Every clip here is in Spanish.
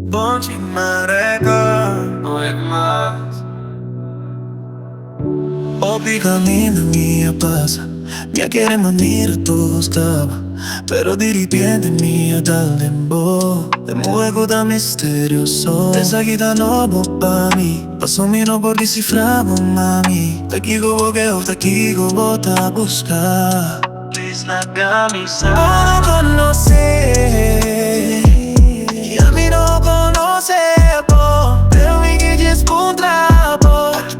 Bom de marega, não é mais. Obrigami na minha passa, minha querer maneira tu estava. Pero de repente minha da lembrou de muego da misterioso. Essa guida novo pra mim, passou-me no por decifrar, mami. Daqui go volta a buscar. Please na camisa. Oh, no conocer, y a mí no conocer, pero mi que es contra,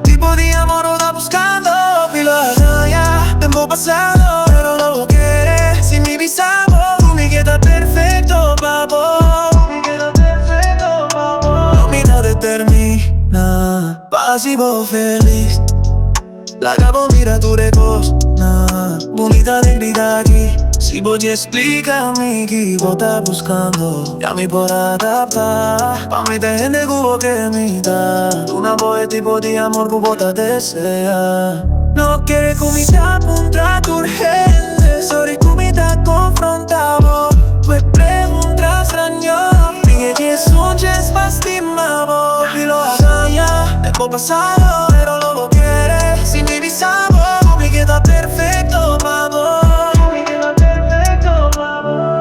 tipo de amor o da buscando. Pila ya, tiempo pasado, pero no quieres. Si mi visabo, tú me queda perfecto, papo. Me queda perfecto, papo. No mira determina, pasivo feliz. La acabo mira tu recosta, bonita de grita aquí. Si vos explícame que vos estás buscando, ya me por adaptar. Pa' mí te gente cubo que me da una voz tipo de amor que vos te desea. No quiere comida contra tu urgente, sorry comida confrontado. Me pregunta extraño, dije que son es lastimado. Y lo haga ya, tiempo pasado, pero no lo quiere. Si mi visabo, me queda perfecto, mamá. Me queda perfecto, mamá.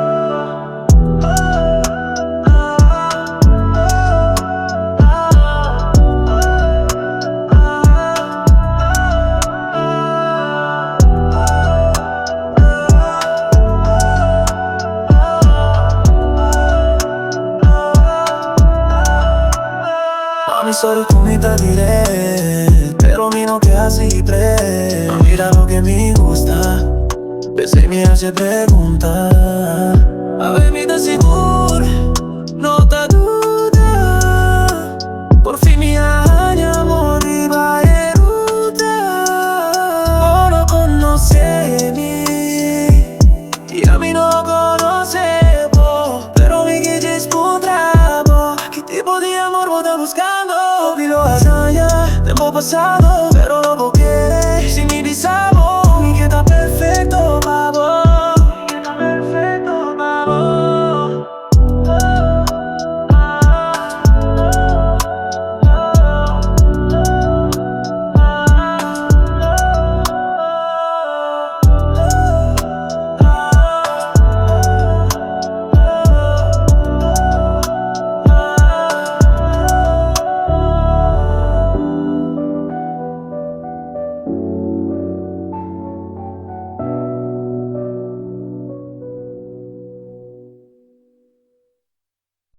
Mami, sorry, tú me te diré, pero mi no queda así pre. Mira lo que me gusta, pensé me hace preguntar. A ver, mi te seguro, no te duda. Por fin mi año amor y va a ruta. Oh, no conoce mí, y a mí no conoce vos, pero mi que es contra vos. ¿Qué tipo de amor vos estás buscando? Vivo allá, tiempo pasado,